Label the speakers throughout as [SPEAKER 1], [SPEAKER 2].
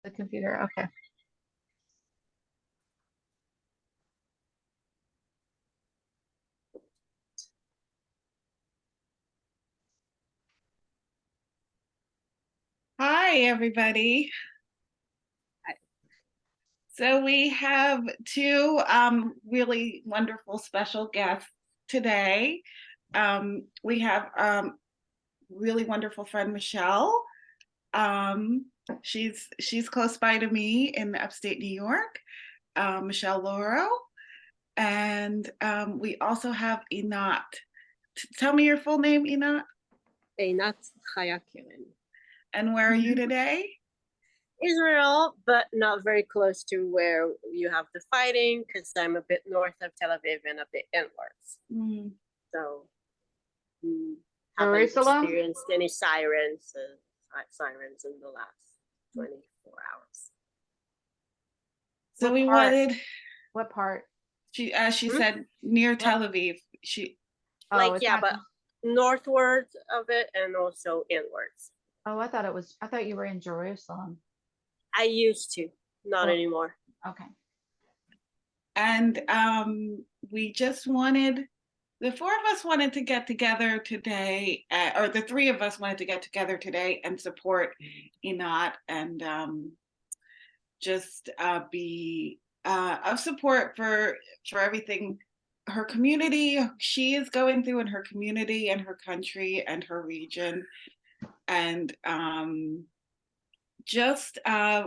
[SPEAKER 1] the computer. Okay.
[SPEAKER 2] Hi, everybody. So we have two really wonderful special guests today. We have really wonderful friend Michelle. She's close by to me in upstate New York, Michelle Lauro. And we also have Einat. Tell me your full name, Einat.
[SPEAKER 3] Einat.
[SPEAKER 2] And where are you today?
[SPEAKER 3] Israel, but not very close to where you have the fighting, because I'm a bit north of Tel Aviv and a bit inwards.
[SPEAKER 2] Mm.
[SPEAKER 3] So haven't
[SPEAKER 1] Jerusalem?
[SPEAKER 3] experienced any sirens in the last 24 hours.
[SPEAKER 2] So
[SPEAKER 1] What
[SPEAKER 2] we
[SPEAKER 1] part?
[SPEAKER 2] wanted.
[SPEAKER 1] What part?
[SPEAKER 2] She said near Tel Aviv.
[SPEAKER 1] Oh,
[SPEAKER 3] Like, yeah, but northwards of it and also inwards.
[SPEAKER 1] Oh, I thought you were in Jerusalem.
[SPEAKER 3] I used to, not anymore.
[SPEAKER 1] Okay.
[SPEAKER 2] And we just wanted, the four of us wanted to get together today, or the three of us wanted to get together today and support Einat and just be of support for everything her community she is going through in her community and her country and her region. And just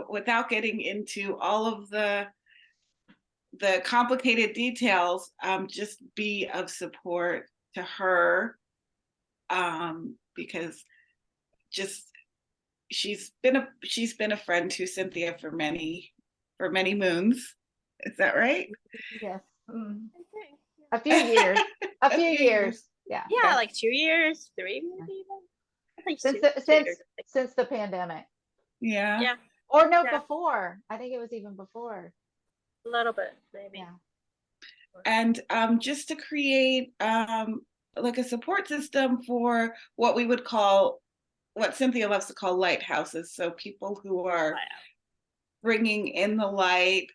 [SPEAKER 2] without getting into all of the complicated details, just be of support to her, because just she's been a friend to Cynthia for many moons. Is that right?
[SPEAKER 1] Yes. A few years. A few years. Yeah.
[SPEAKER 3] Yeah, like 2 years, 3 maybe even. I think
[SPEAKER 1] Since the pandemic.
[SPEAKER 2] Yeah.
[SPEAKER 1] Or no, before. I think it was even before.
[SPEAKER 3] A little bit, maybe.
[SPEAKER 1] Yeah.
[SPEAKER 2] And just to create like a support system for what we would call, what Cynthia loves to call lighthouses. So people who are bringing in the light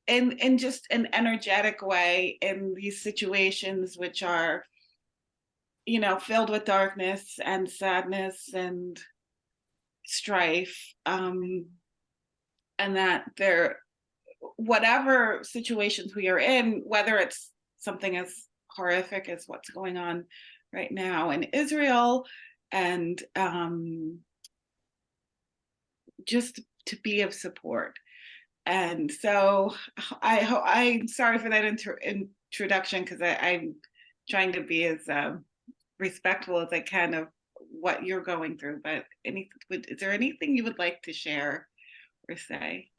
[SPEAKER 2] in just an energetic way in these situations, which are, filled with darkness and sadness and strife, and that there, whatever situations we are in, whether it's something as horrific as what's going on right now in Israel, and just to be of support. And so I'm sorry for that introduction, because I'm trying to be as respectful as I can of what you're going through. But is there anything you would like to share or say?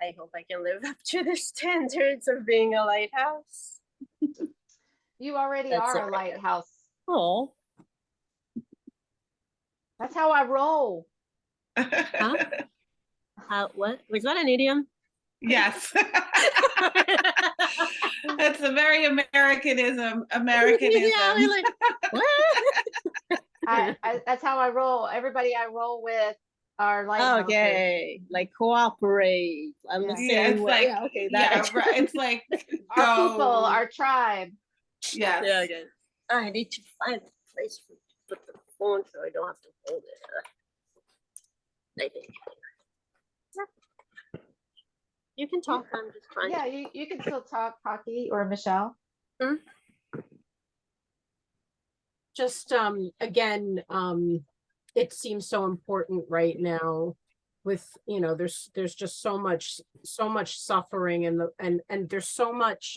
[SPEAKER 3] I hope I can live up to the standards of being a lighthouse.
[SPEAKER 1] You already are a lighthouse.
[SPEAKER 3] Oh.
[SPEAKER 1] That's how I roll.
[SPEAKER 3] Huh? What? Was that an idiom?
[SPEAKER 2] Yes. That's a very Americanism.
[SPEAKER 3] Yeah, we're like, what?
[SPEAKER 1] That's how I roll. Everybody I roll with are lighthouses.
[SPEAKER 3] Okay, like cooperate. I'm the same way.
[SPEAKER 2] Like,
[SPEAKER 3] okay,
[SPEAKER 2] right. It's like
[SPEAKER 1] our people, our tribe.
[SPEAKER 2] Yes.
[SPEAKER 3] Yeah, okay. I need to find a place to put the phone so I don't have to hold it. I think. You can talk. I'm just trying.
[SPEAKER 1] Yeah, you can still talk, Phaki or Michelle.
[SPEAKER 4] Just again, it seems so important right now with, there's just so much suffering and there's so much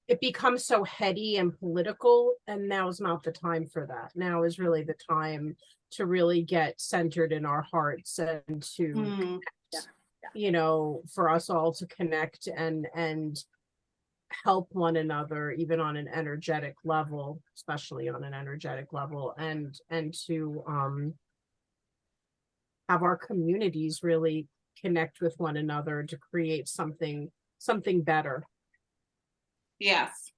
[SPEAKER 4] it becomes so heady and political, and now is not the time for that. Now is really the time to really get centered in our hearts and to for us all to connect and help one another, even on an energetic level, especially on an energetic level, and to have our communities really connect with one another to create something better.
[SPEAKER 2] Yes.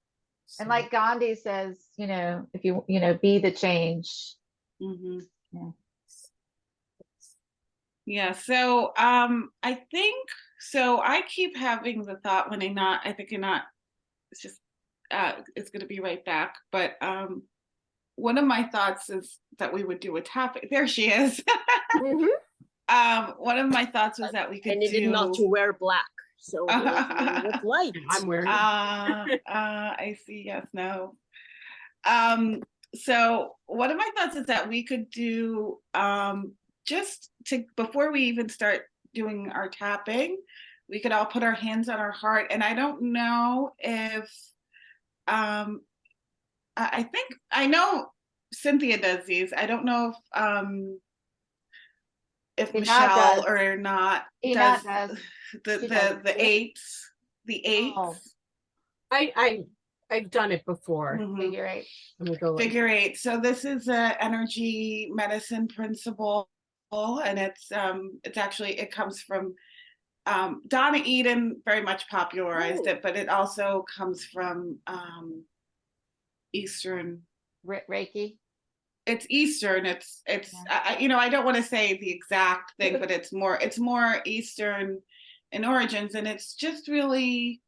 [SPEAKER 1] And like Gandhi says, if you be the change
[SPEAKER 2] Mhm.
[SPEAKER 1] Yeah.
[SPEAKER 2] Yeah, so I think so I keep having the thought when I think Einat it's just it's gonna be right back. But one of my thoughts is that we would do a topic. There she is.
[SPEAKER 3] Mhm.
[SPEAKER 2] One of my thoughts was that we
[SPEAKER 3] I
[SPEAKER 2] could
[SPEAKER 3] needed not to
[SPEAKER 2] do
[SPEAKER 3] wear black, so it was with light.
[SPEAKER 4] I'm wearing.
[SPEAKER 2] I see, yes, no. So one of my thoughts is that we could do just to before we even start doing our tapping, we could all put our hands on our heart. And I don't know if I think I know Cynthia does these. I don't know if
[SPEAKER 1] Einat
[SPEAKER 2] Michelle
[SPEAKER 1] does.
[SPEAKER 2] or not does
[SPEAKER 1] Einat does.
[SPEAKER 2] the
[SPEAKER 1] She does.
[SPEAKER 2] the eights, the eights.
[SPEAKER 1] Oh,
[SPEAKER 4] I've done it before.
[SPEAKER 2] Mhm.
[SPEAKER 1] figure eight.
[SPEAKER 4] Let me go. Like,
[SPEAKER 2] Figure eight. So this is a energy medicine principle, and it's actually it comes from Donna Eden very much popularized it, but it also comes from Eastern.
[SPEAKER 1] Reiki.
[SPEAKER 2] It's Eastern. It's you know I don't want to say the exact thing, but it's more Eastern in origins, and it's just really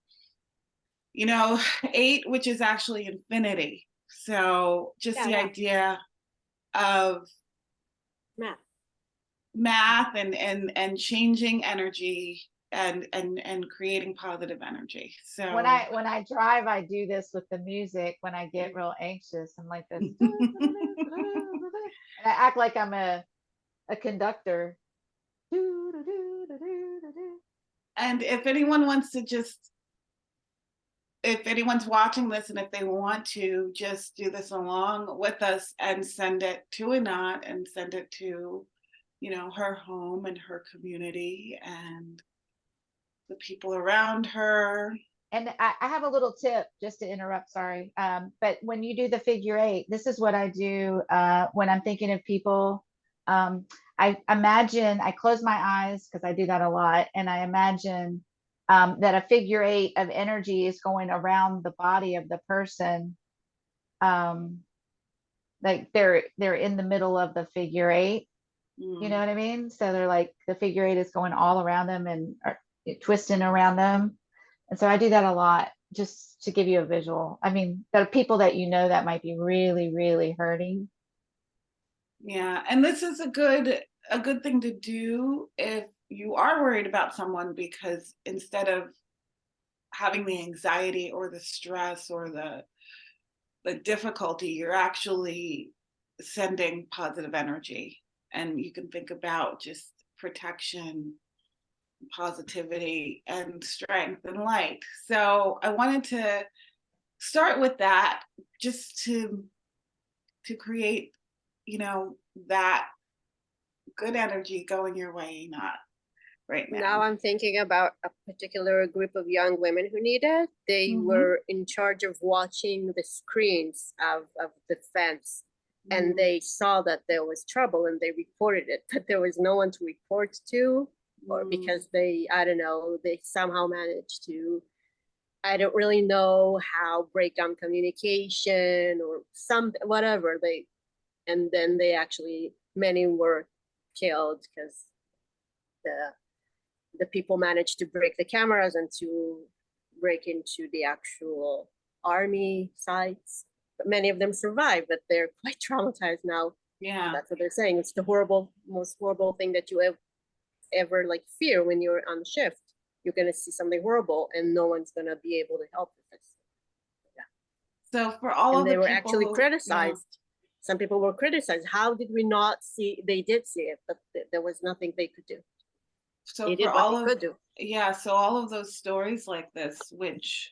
[SPEAKER 2] you know 8, which is actually infinity. So just the idea of math and changing energy and creating positive energy. So
[SPEAKER 1] When I drive, I do this with the music when I get real anxious. I'm like this. And I act like I'm a conductor.
[SPEAKER 2] and if anyone's watching this and if they want to just do this along with us and send it to Einat and send it to you know her home and her community and the people around her.
[SPEAKER 1] And I have a little tip just to interrupt, sorry. But when you do the figure eight, this is what I do when I'm thinking of people. I imagine, I close my eyes because I do that a lot, and I imagine that a figure eight of energy is going around the body of the person. Um, like they're in the middle of the figure eight. You know what I mean? So they're like the figure eight is going all around them and twisting around them. And so I do that a lot just to give you a visual. I mean, there are people that you know that might be really, really hurting.
[SPEAKER 2] Yeah, and this is a good thing to do if you are worried about someone because instead of having the anxiety or the stress or the difficulty, you're actually sending positive energy. And you can think about just protection, positivity, and strength and light. So I wanted to start with that just to create, you know, that good energy going your way, not right now.
[SPEAKER 3] Now I'm thinking about a particular group of young women who need it. They were in charge of watching the screens of the fence, and they saw that there was trouble and they reported it, but there was no one to report to, or because they, I don't know, they somehow managed to, I don't really know how, break down communication or some whatever they, and then they actually, many were killed because the people managed to break the cameras and to break into the actual army sites. But many of them survived, but they're quite traumatized now.
[SPEAKER 2] Yeah.
[SPEAKER 3] That's what they're saying. It's the most horrible thing that you ever like fear when you're on shift. You're gonna see something horrible, and no one's gonna be able to help with this.
[SPEAKER 2] So for all
[SPEAKER 3] And
[SPEAKER 2] of
[SPEAKER 3] they
[SPEAKER 2] the
[SPEAKER 3] were
[SPEAKER 2] people
[SPEAKER 3] actually
[SPEAKER 2] who,
[SPEAKER 3] criticized. Some people were criticized. How did we not see? They did see it, but there was nothing they could do.
[SPEAKER 2] So
[SPEAKER 3] They
[SPEAKER 2] for
[SPEAKER 3] did
[SPEAKER 2] all
[SPEAKER 3] what they
[SPEAKER 2] of
[SPEAKER 3] could do.
[SPEAKER 2] yeah, so all of those stories like this, which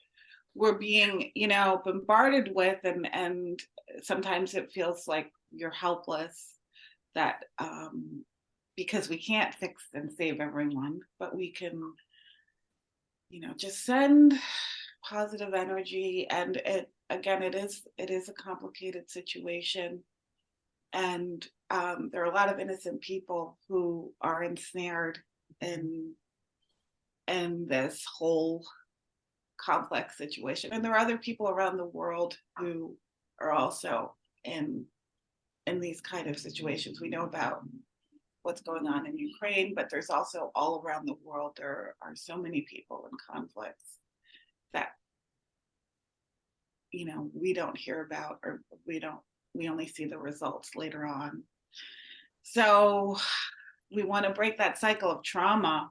[SPEAKER 2] we're being, you know, bombarded with, and sometimes it feels like you're helpless. That because we can't fix and save everyone, but we can, you know, just send positive energy. And it again, it is a complicated situation, and there are a lot of innocent people who are ensnared in this whole complex situation. And there are other people around the world who are also in in these kind of situations. We know about what's going on in Ukraine, but there's also all around the world, there are so many people in conflicts that, you know, we don't hear about, or we only see the results later on. So we want to break that cycle of trauma.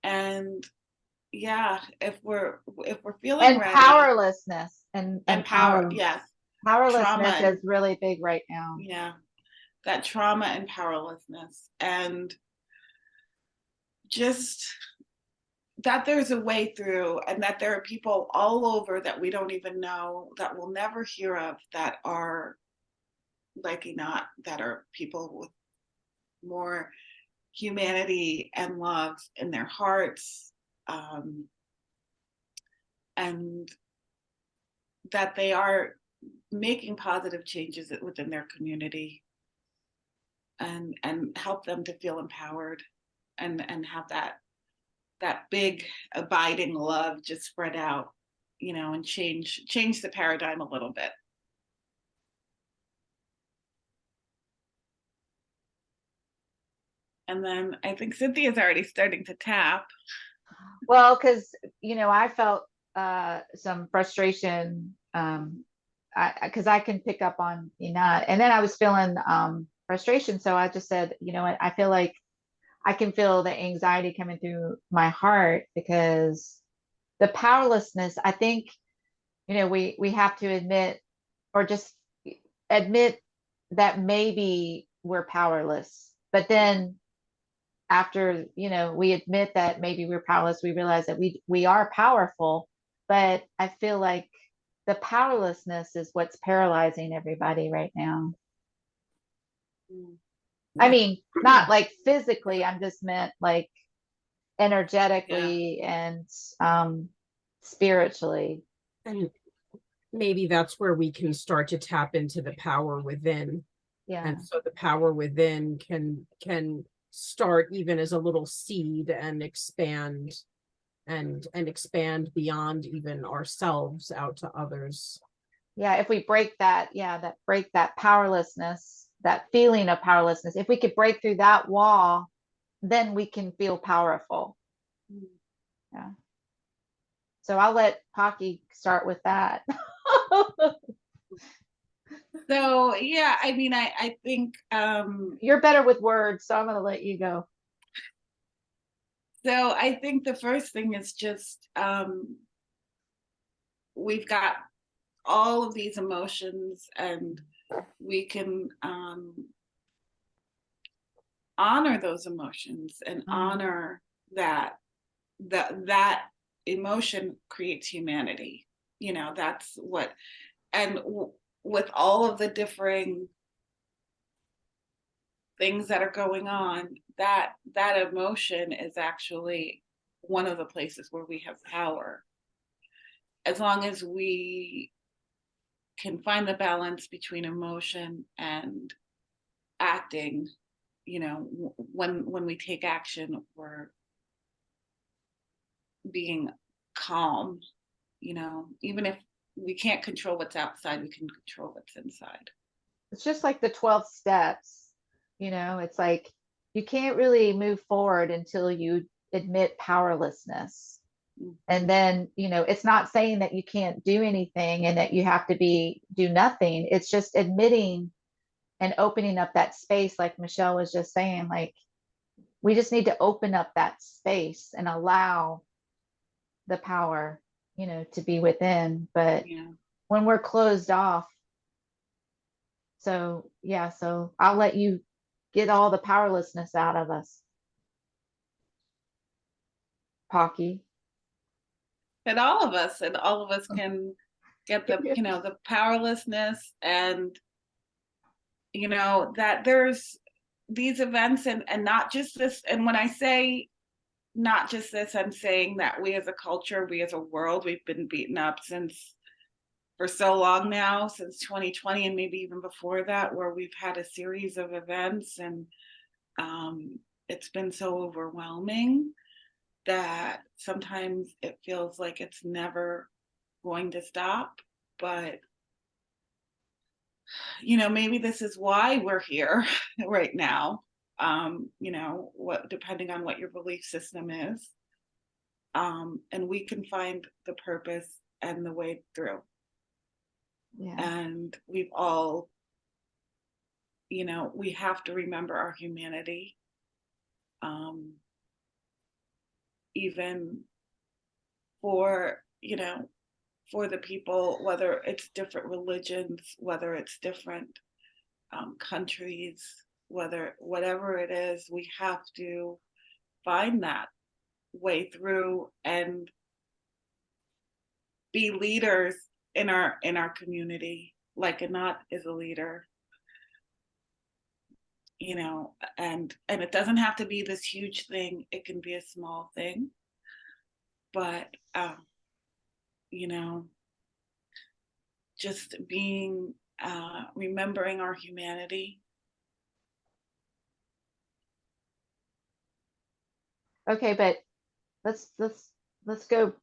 [SPEAKER 2] And yeah, if we're feeling
[SPEAKER 1] And
[SPEAKER 2] ready,
[SPEAKER 1] powerlessness and
[SPEAKER 2] power, yes,
[SPEAKER 1] powerlessness
[SPEAKER 2] trauma,
[SPEAKER 1] is really big right now.
[SPEAKER 2] yeah, that trauma and powerlessness, and just that there's a way through, and that there are people all over that we don't even know, that we'll never hear of, that are like Einat, that are people with more humanity and love in their hearts, and that they are making positive changes within their community, and help them to feel empowered, and have that big abiding love just spread out, you know, and change the paradigm a little bit. And then I think Cynthia's already starting to tap.
[SPEAKER 1] Well, because you know, I felt some frustration, because I can pick up on Einat, and then I was feeling frustration, so I just said, you know what, I feel like I can feel the anxiety coming through my heart, because the powerlessness, I think, you know, we have to admit, or just admit that maybe we're powerless, but then after, you know, we admit that maybe we're powerless, we realize that we are powerful. But I feel like the powerlessness is what's paralyzing everybody right now. I mean, not like physically, I'm just meant like energetically, and spiritually.
[SPEAKER 4] And maybe that's where we can start to tap into the power within.
[SPEAKER 1] Yeah.
[SPEAKER 4] And so the power within can start even as a little seed and expand, and expand beyond even ourselves out to others.
[SPEAKER 1] Yeah, if we break that, break that powerlessness, that feeling of powerlessness, if we could break through that wall, then we can feel powerful. Yeah. So I'll let Phaki start with that.
[SPEAKER 2] So yeah, I mean, I think
[SPEAKER 1] You're better with words, so I'm going to let you go.
[SPEAKER 2] so I think the first thing is just we've got all of these emotions, and we can honor those emotions, and honor that that emotion creates humanity. You know, that's what, and with all of the differing things that are going on, that emotion is actually one of the places where we have power. As long as we can find the balance between emotion and acting, you know, when we take action, we're being calm, you know, even if we can't control what's outside, we can control what's inside.
[SPEAKER 1] It's just like the 12 steps, you know, it's like you can't really move forward until you admit powerlessness. And then, you know, it's not saying that you can't do anything and that you have to do nothing. It's just admitting and opening up that space, like Michelle was just saying, like we just need to open up that space and allow the power, you know, to be within. But when we're closed off, so yeah, so I'll let you get all the powerlessness out of us, Phaki.
[SPEAKER 2] And all of us can get the, you know, the powerlessness, and you know, that there's these events, and not just this. And when I say not just this, I'm saying that we as a culture, we as a world, we've been beaten up for so long now, since 2020, and maybe even before that, where we've had a series of events, and it's been so overwhelming that sometimes it feels like it's never going to stop, but you know, maybe this is why we're here right now. You know, what, depending on what your belief system is. And we can find the purpose and the way through.
[SPEAKER 1] Yeah.
[SPEAKER 2] And we've all, you know, we have to remember our humanity. Even for, you know, for the people, whether it's different religions, whether it's different countries, whatever it is, we have to find that way through and be leaders in our community, like Einat is a leader, you know, and it doesn't have to be this huge thing. It can be a small thing, but you know, just being remembering our humanity.
[SPEAKER 1] Okay, but let's go.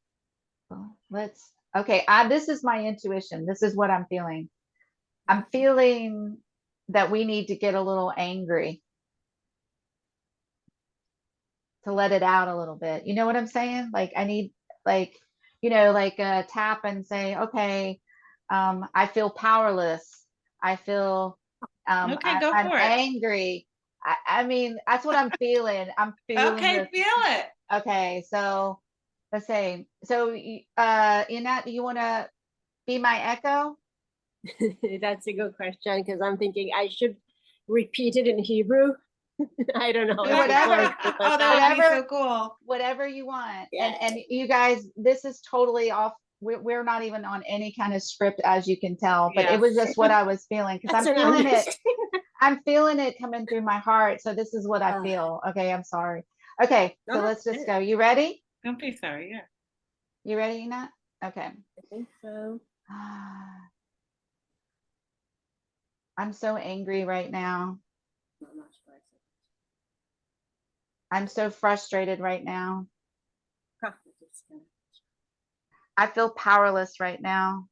[SPEAKER 1] Okay, this is my intuition. This is what I'm feeling. I'm feeling that we need to get a little angry to let it out a little bit. You know what I'm saying? Like I need, like, you know, like tap and say, okay, I feel powerless. I feel
[SPEAKER 2] Okay, go
[SPEAKER 1] I'm
[SPEAKER 2] for it.
[SPEAKER 1] angry. I mean, that's what I'm feeling. I'm feeling
[SPEAKER 2] Okay,
[SPEAKER 1] this.
[SPEAKER 2] feel it.
[SPEAKER 1] Okay, so let's say, so Einat, do you want to be my echo?
[SPEAKER 3] That's a good question because I'm thinking I should repeat it in Hebrew. I don't know.
[SPEAKER 1] Do
[SPEAKER 3] if it
[SPEAKER 1] whatever.
[SPEAKER 3] works, but
[SPEAKER 2] Oh, that would be
[SPEAKER 1] Whatever.
[SPEAKER 2] so cool.
[SPEAKER 1] Whatever you want.
[SPEAKER 3] Yeah.
[SPEAKER 1] And you guys, this is totally off. We're not even on any kind of script, as you can tell, but it was
[SPEAKER 2] Yes.
[SPEAKER 1] just what I was feeling, because
[SPEAKER 3] That's
[SPEAKER 1] I'm
[SPEAKER 3] an
[SPEAKER 1] feeling it.
[SPEAKER 3] understatement.
[SPEAKER 1] I'm feeling it coming through my heart. So this is what I feel. Okay, I'm sorry. Okay,
[SPEAKER 3] No,
[SPEAKER 1] so let's just go. You ready?
[SPEAKER 2] Don't be sorry. Yeah.
[SPEAKER 1] You ready, Einat? Okay.
[SPEAKER 3] I think so.
[SPEAKER 1] I'm so angry right now.
[SPEAKER 3] Not much, but
[SPEAKER 1] I'm so frustrated right now.
[SPEAKER 3] I
[SPEAKER 1] I feel powerless right now.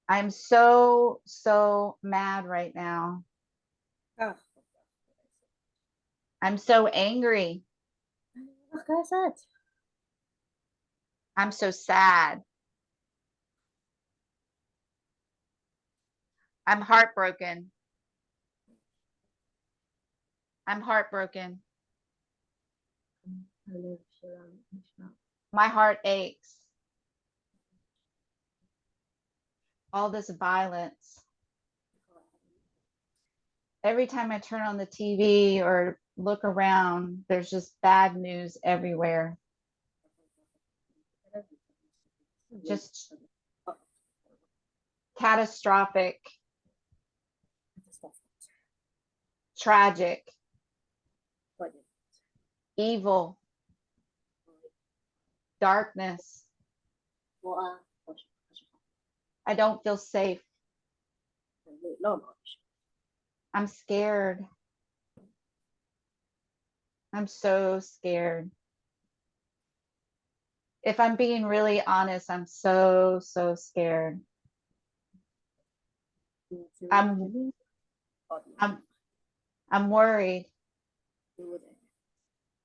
[SPEAKER 1] I'm so mad right now.
[SPEAKER 3] Oh,
[SPEAKER 1] I'm so angry. I'm so sad. I'm heartbroken. I'm heartbroken. My heart aches. All this violence. Every time I turn on the TV or look around, there's just bad news everywhere. Just catastrophic, tragic, evil, darkness. I don't feel safe. I'm scared. I'm so scared. If I'm being really honest, I'm so scared. I'm worried.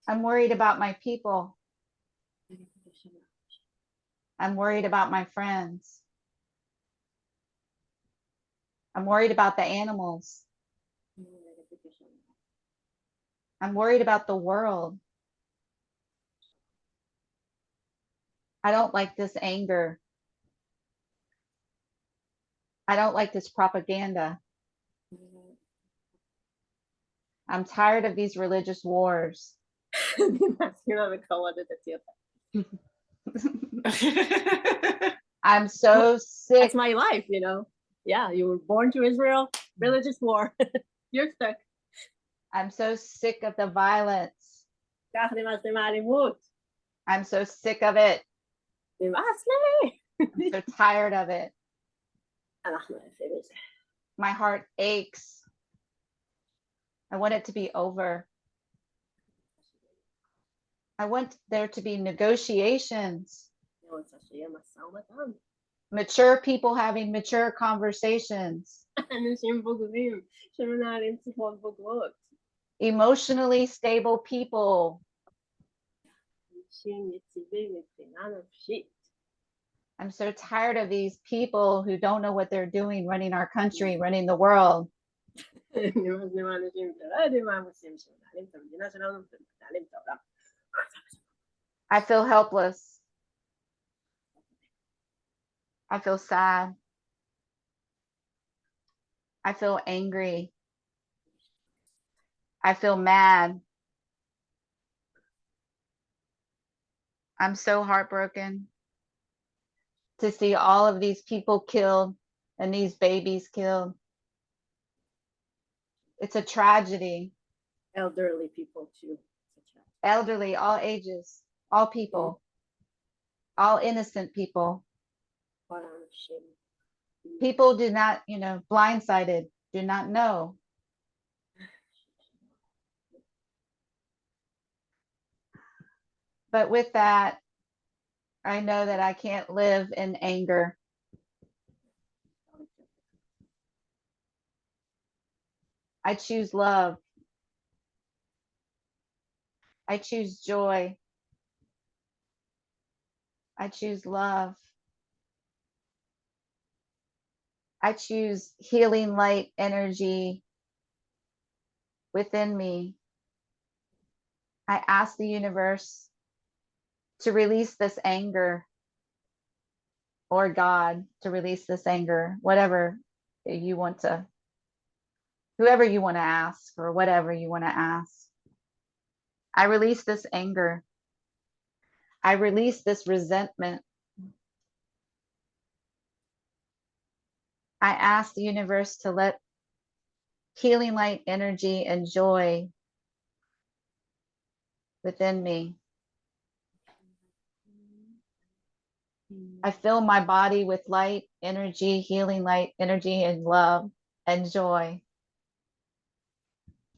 [SPEAKER 1] I'm worried about my people. I'm worried about my friends. I'm worried about the animals. I'm worried about the world. I don't like this anger. I don't like this propaganda. I'm tired of these religious wars. I'm so sick.
[SPEAKER 3] That's my life, you know. Yeah, you were born to Israel, religious war. You're stuck.
[SPEAKER 1] I'm so sick of the violence. I'm so sick of it. I'm so tired of it. My heart aches. I want it to be over. I want there to be negotiations,
[SPEAKER 3] Nossa, achei a maçã matando.
[SPEAKER 1] mature people having mature conversations,
[SPEAKER 3] Não tinha um poucozinho. Chama na área de se for um pouco outro.
[SPEAKER 1] emotionally stable people.
[SPEAKER 3] Tinha esse bebê, nada of shit.
[SPEAKER 1] I'm so tired of these people who don't know what they're doing, running our country, running the world. I feel helpless. I feel sad. I feel angry. I feel mad. I'm so heartbroken to see all of these people killed and these babies killed. It's a tragedy.
[SPEAKER 3] Elderly people too.
[SPEAKER 1] Elderly, all ages, all people, all innocent people. People do not, blindsided, do not know. But with that, I know that I can't live in anger. I choose love. I choose joy. I choose love. I choose healing light energy within me. I ask the universe to release this anger, or God to release this anger, whatever you want to, whoever you want to ask, or whatever you want to ask. I release this anger. I release this resentment. I ask the universe to let healing light energy and joy within me. I fill my body with light energy, healing light energy, and love and joy.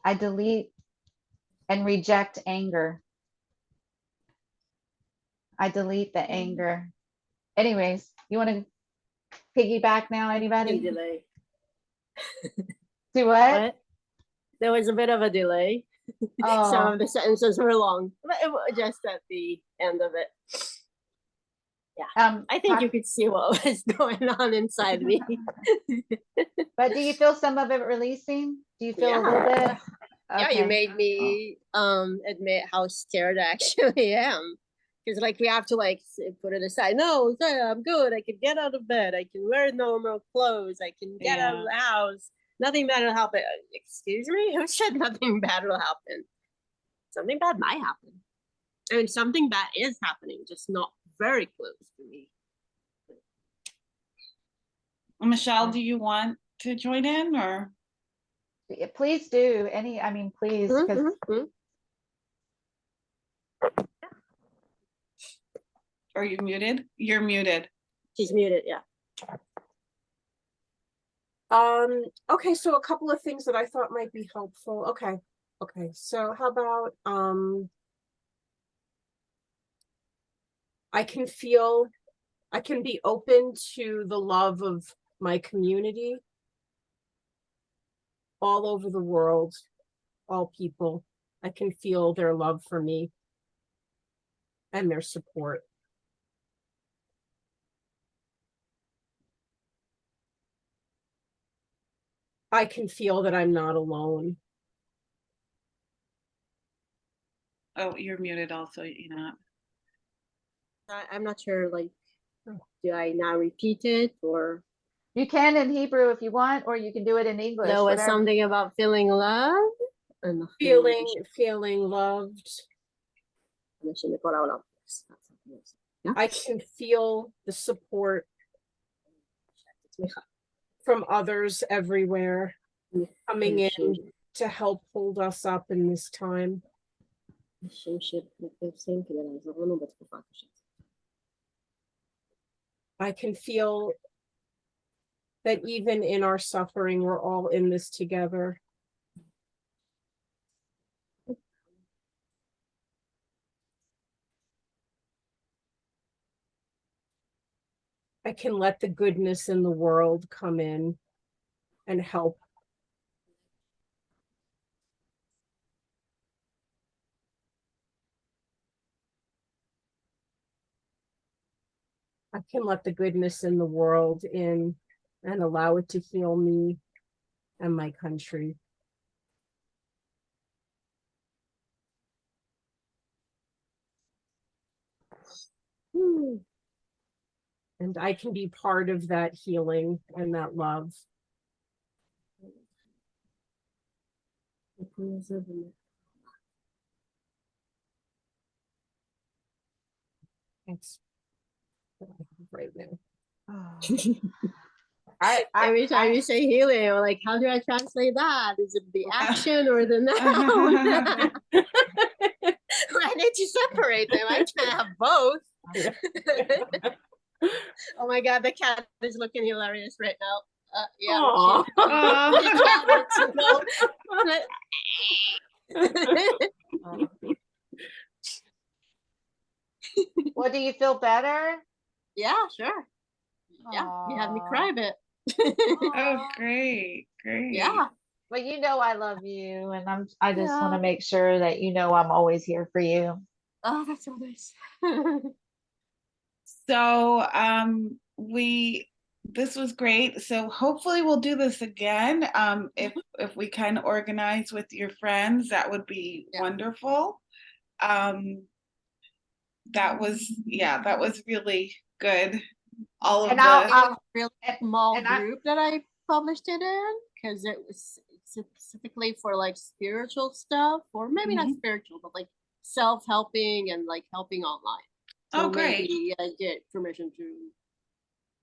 [SPEAKER 1] I delete and reject anger. I delete the anger. Anyways, you want to piggyback now, anybody?
[SPEAKER 3] Delay.
[SPEAKER 1] Do what?
[SPEAKER 3] What? There was a bit of a delay.
[SPEAKER 1] Oh.
[SPEAKER 3] Some of the sentences were long, but it was just at the end of it. I think you could see what was going on inside me.
[SPEAKER 1] But do you feel some of it releasing? Do you feel a little bit?
[SPEAKER 3] Yeah, you made me admit how scared I actually am. Because like we have to put it aside. No, I'm good. I can get out of bed. I can wear normal clothes. I can get out of the house. Nothing bad will happen. Excuse me? Who said nothing bad will happen? Something bad might happen. I mean, something bad is happening, just not very close to me.
[SPEAKER 2] Michelle, do you want to join in, or?
[SPEAKER 1] Please do. Please.
[SPEAKER 2] Are you muted? You're muted.
[SPEAKER 3] She's muted, yeah.
[SPEAKER 4] Okay, so a couple of things that I thought might be helpful. Okay, so how about I can be open to the love of my community all over the world, all people. I can feel their love for me and their support. I can feel that I'm not alone.
[SPEAKER 2] Oh, you're muted also, Einat.
[SPEAKER 3] I'm not sure, do I now repeat it or?
[SPEAKER 1] You can in Hebrew if you want, or you can do it in English.
[SPEAKER 3] There was something about feeling love.
[SPEAKER 4] Feeling loved. I can feel the support from others everywhere coming in to help hold us up in this time. I can feel that even in our suffering, we're all in this together. I can let the goodness in the world come in and help. I can let the goodness in the world in and allow it to heal me and my country. And I can be part of that healing and that love. That's what I have right now.
[SPEAKER 3] Every time you say healing, I'm like, how do I translate that? Is it the action or the noun? I need to separate them. I can't have both. Oh my God, the cat is looking hilarious right now. Yeah.
[SPEAKER 4] Aw.
[SPEAKER 1] Well, do you feel better?
[SPEAKER 3] Yeah, sure. Yeah, you had me cry a bit.
[SPEAKER 2] Oh, great.
[SPEAKER 3] Yeah.
[SPEAKER 1] Well, you know I love you, and I just want
[SPEAKER 3] Yeah.
[SPEAKER 1] to make sure that you know I'm always here for you.
[SPEAKER 3] Oh, that's so nice.
[SPEAKER 2] So this was great. So hopefully we'll do this again. If we can organize with your friends, that would be wonderful. That was really good. All of
[SPEAKER 1] And
[SPEAKER 2] the
[SPEAKER 1] I'll
[SPEAKER 3] Really
[SPEAKER 1] and,
[SPEAKER 3] small
[SPEAKER 1] and I
[SPEAKER 3] group that I published it in because it was specifically for like spiritual stuff, or maybe not spiritual, but like self-helping and like helping online. So
[SPEAKER 2] great.
[SPEAKER 3] maybe I get permission to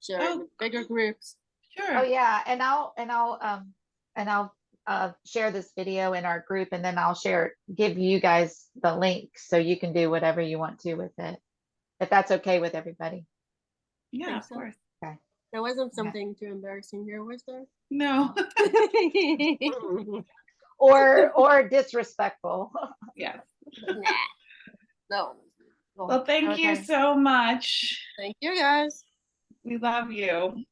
[SPEAKER 3] share it in bigger groups.
[SPEAKER 2] Sure.
[SPEAKER 1] oh yeah, and I'll share this video in our group, and then I'll give you guys the link so you can do whatever you want to with it, if that's okay with everybody.
[SPEAKER 2] Yeah, of
[SPEAKER 3] so.
[SPEAKER 2] course.
[SPEAKER 1] Okay.
[SPEAKER 3] There wasn't something too embarrassing here, was there?
[SPEAKER 2] No.
[SPEAKER 1] or disrespectful.
[SPEAKER 2] Yeah.
[SPEAKER 3] Nah. No.
[SPEAKER 2] Well, thank you
[SPEAKER 1] Okay.
[SPEAKER 2] so much.
[SPEAKER 3] Thank you guys.
[SPEAKER 2] We love you.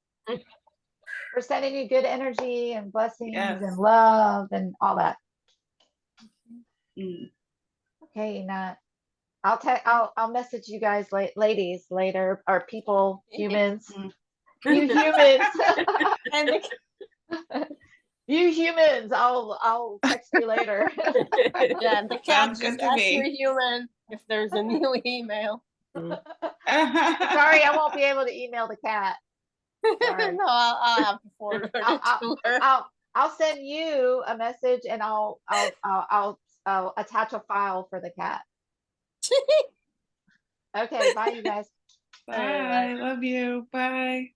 [SPEAKER 1] For sending you good energy and blessings
[SPEAKER 2] Yes.
[SPEAKER 1] and love and all that.
[SPEAKER 2] Mm.
[SPEAKER 1] Okay, Nat. I'll message you guys ladies later, or people, humans. You humans.
[SPEAKER 3] And
[SPEAKER 1] You humans. I'll text you later.
[SPEAKER 3] yeah, the cat
[SPEAKER 2] Sounds
[SPEAKER 3] just
[SPEAKER 2] good to
[SPEAKER 3] asked
[SPEAKER 2] me.
[SPEAKER 3] your human if there's a new email.
[SPEAKER 1] Sorry, I won't be able to email the cat. Sorry.
[SPEAKER 3] No, I'll have to forward it to her.
[SPEAKER 1] I'll send you a message, and I'll attach a file for the cat. Okay, bye you guys.
[SPEAKER 2] Bye. Love you. Bye.